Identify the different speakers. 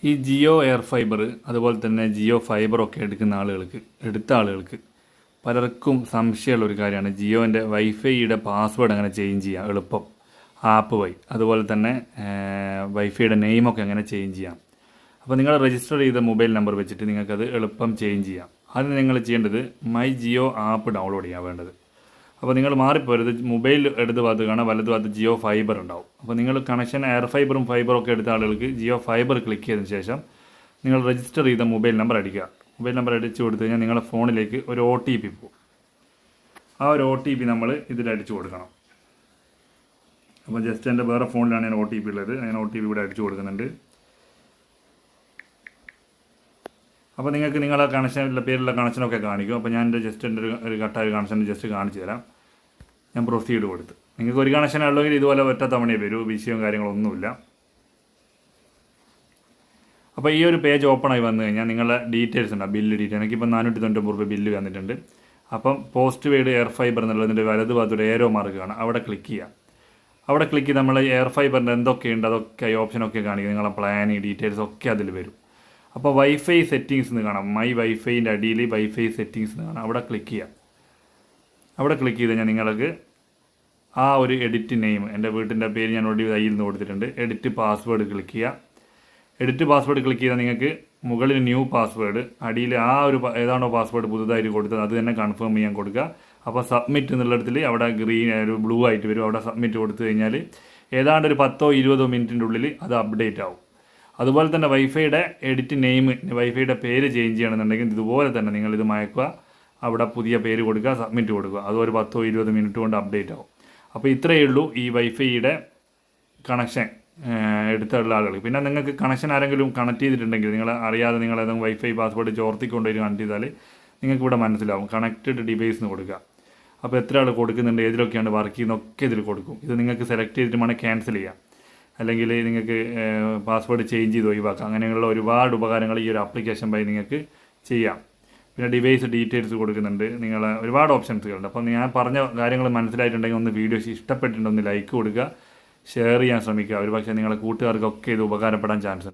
Speaker 1: ഈ Jio air fibre അതുപോലെ തന്നെ ജിയോ ഫൈബറൊക്കെ എടുത്ത ആളുകൾക്ക് പലർക്കും സംശയമുള്ള ഒരു കാര്യമാണ് ജിയോൻ്റെ വൈഫൈയുടെ പാസ്വേഡ് എങ്ങനെ ചേഞ്ച് ചെയ്യാം എളുപ്പം ആപ്പ് വഴി. അതുപോലെ തന്നെ വൈഫൈയുടെ നെയിമൊക്കെ എങ്ങനെ ചേഞ്ച് ചെയ്യാം. അപ്പോൾ നിങ്ങൾ രജിസ്റ്റർ ചെയ്ത മൊബൈൽ നമ്പർ വെച്ചിട്ട് നിങ്ങൾക്കത് എളുപ്പം ചേഞ്ച് ചെയ്യാം. അതിന് നിങ്ങൾ ചെയ്യേണ്ടത് മൈ ജിയോ ആപ്പ് ഡൗൺലോഡ് ചെയ്യാൻ വേണ്ടത്. അപ്പോൾ നിങ്ങൾ മാറിപ്പോരുത്, മൊബൈൽ ഇടത് ഭാഗത്ത് കാണാൻ വലത് ഭാഗത്ത് ജിയോ ഫൈബർ ഉണ്ടാവും. അപ്പോൾ നിങ്ങൾ കണക്ഷൻ എയർ ഫൈബറും ഒക്കെ എടുത്ത ആളുകൾക്ക് ജിയോ ഫൈബർ ക്ലിക്ക് ചെയ്തതിന് ശേഷം നിങ്ങൾ രജിസ്റ്റർ ചെയ്ത മൊബൈൽ നമ്പർ അടിക്കുക. മൊബൈൽ നമ്പർ അടിച്ചു കൊടുത്തു കഴിഞ്ഞാൽ നിങ്ങളുടെ ഫോണിലേക്ക് ഒരു OTP പോകും. ആ ഒരു OTP നമ്മൾ ഇതിൽ അടിച്ചു കൊടുക്കണം. അപ്പോൾ ജസ്റ്റ് എൻ്റെ വേറെ ഫോണിലാണ് ഞാൻ OTP ഉള്ളത്. ഞാൻ OTP ഇവിടെ അടിച്ചു കൊടുക്കുന്നുണ്ട്. അപ്പോൾ നിങ്ങൾക്ക് നിങ്ങളുടെ കണക്ഷനിലെ പേരിലുള്ള കണക്ഷനൊക്കെ കാണിക്കും. അപ്പോൾ ഞാൻ ജസ്റ്റ് എൻ്റെ ഒരു കട്ടായ കണക്ഷൻ ജസ്റ്റ് കാണിച്ചു തരാം. ഞാൻ പ്രൊസീഡ് കൊടുത്ത് നിങ്ങൾക്ക് ഒരു കണക്ഷൻ ഉള്ളെങ്കിൽ ഇതുപോലെ ഒറ്റ തവണയേ വരൂ, വിഷയവും കാര്യങ്ങളൊന്നുമില്ല. അപ്പോൾ ഈ ഒരു പേജ് ഓപ്പൺ ആയി വന്നു കഴിഞ്ഞാൽ നിങ്ങളുടെ ഡീറ്റെയിൽസ് ഉണ്ട്, ബില്ല് ഡീറ്റെയിൽ. എനിക്കിപ്പോൾ 499 രൂപ ബില്ല് വന്നിട്ടുണ്ട്. അപ്പം പോസ്റ്റ് പെയ്ഡ് എയർ ഫൈബർ എന്നുള്ളതിൻ്റെ വലത് ഭാഗത്തൊരു ഏരോ മാർക്ക് കാണാം, അവിടെ ക്ലിക്ക് ചെയ്യുക. അവിടെ ക്ലിക്ക് ചെയ്ത് നമ്മൾ എയർ ഫൈബറിൻ്റെ എന്തൊക്കെയുണ്ട് അതൊക്കെ ഈ ഓപ്ഷനൊക്കെ കാണിക്കും. നിങ്ങളുടെ പ്ലാന് ഡീറ്റെയിൽസ് ഒക്കെ അതിൽ വരും. അപ്പോൾ വൈഫൈ സെറ്റിങ്സ് എന്ന് കാണാം, മൈ വൈഫൈൻ്റെ അടിയിൽ വൈഫൈ സെറ്റിങ്സ് എന്ന് കാണാം, അവിടെ ക്ലിക്ക് ചെയ്യുക. അവിടെ ക്ലിക്ക് ചെയ്ത് കഴിഞ്ഞാൽ നിങ്ങൾക്ക് ആ ഒരു എഡിറ്റ് നെയിം, എൻ്റെ വീട്ടിൻ്റെ പേര് ഞാൻ ഓൾറെഡി കയ്യിൽ നിന്ന് കൊടുത്തിട്ടുണ്ട്. എഡിറ്റ് പാസ്വേഡ് ക്ലിക്ക് ചെയ്യുക. എഡിറ്റ് പാസ്വേഡ് ക്ലിക്ക് ചെയ്താൽ നിങ്ങൾക്ക് മുകളിൽ ന്യൂ പാസ്വേഡ്, അടിയിൽ ആ ഒരു ഏതാണോ പാസ്വേഡ് പുതുതായിട്ട് കൊടുത്തത് അത് തന്നെ കൺഫേം ചെയ്യാൻ കൊടുക്കുക. അപ്പോൾ സബ്മിറ്റ് എന്നുള്ളിടത്തിൽ അവിടെ ഗ്രീൻ ഒരു ബ്ലൂ ആയിട്ട് വരും. അവിടെ സബ്മിറ്റ് കൊടുത്തു കഴിഞ്ഞാൽ ഏതാണ്ട് ഒരു 10-20 മിനിറ്റിൻ്റെ ഉള്ളിൽ അത് അപ്ഡേറ്റ് ആവും. അതുപോലെ തന്നെ വൈഫൈയുടെ എഡിറ്റ് നെയിം, വൈഫൈയുടെ പേര് ചേഞ്ച് ചെയ്യണമെന്നുണ്ടെങ്കിൽ ഇതുപോലെ തന്നെ നിങ്ങളിത് മയക്കുക, അവിടെ പുതിയ പേര് കൊടുക്കുക, സബ്മിറ്റ് കൊടുക്കുക. അത് ഒരു 10-20 മിനിറ്റ് കൊണ്ട് അപ്ഡേറ്റ് ആവും. അപ്പോൾ ഇത്രയേ ഉള്ളൂ ഈ വൈഫൈയുടെ കണക്ഷൻ എടുത്തുള്ള ആളുകൾ. പിന്നെ നിങ്ങൾക്ക് കണക്ഷൻ ആരെങ്കിലും കണക്ട് ചെയ്തിട്ടുണ്ടെങ്കിൽ നിങ്ങൾ അറിയാതെ നിങ്ങൾ ഏതെങ്കിലും വൈഫൈ പാസ്വേഡ് ചോർത്തിക്കൊണ്ടുപോയി കണക്ട് ചെയ്താൽ നിങ്ങൾക്ക് ഇവിടെ മനസ്സിലാവും. കണക്റ്റഡ് ഡിവൈസ് എന്ന് കൊടുക്കുക. അപ്പോൾ എത്ര ആൾ കൊടുക്കുന്നുണ്ട്, ഏതിലൊക്കെയാണ് വർക്ക് ചെയ്യുന്നതൊക്കെ ഇതിൽ കൊടുക്കും. ഇത് നിങ്ങൾക്ക് സെലക്ട് ചെയ്തിട്ട് വേണം ക്യാൻസൽ ചെയ്യാം, അല്ലെങ്കിൽ നിങ്ങൾക്ക് പാസ്വേഡ് ചേഞ്ച് ചെയ്ത് ഒഴിവാക്കാം. അങ്ങനെയുള്ള ഒരുപാട് ഉപകാരങ്ങൾ ഈ ഒരു ആപ്ലിക്കേഷൻ വഴി നിങ്ങൾക്ക് ചെയ്യാം. പിന്നെ ഡിവൈസ് ഡീറ്റെയിൽസ് കൊടുക്കുന്നുണ്ട്, നിങ്ങളെ ഒരുപാട് ഓപ്ഷൻസുകളുണ്ട്. അപ്പോൾ ഞാൻ പറഞ്ഞ കാര്യങ്ങൾ മനസ്സിലായിട്ടുണ്ടെങ്കിൽ ഒന്ന് വീഡിയോ ഇഷ്ടപ്പെട്ടിട്ടുണ്ടെങ്കിൽ ഒന്ന് ലൈക്ക് കൊടുക്കുക, ഷെയർ ചെയ്യാൻ ശ്രമിക്കുക. ഒരുപക്ഷെ നിങ്ങളുടെ കൂട്ടുകാർക്കൊക്കെ ഇത് ഉപകാരപ്പെടാൻ ചാൻസ് ഉണ്ട്.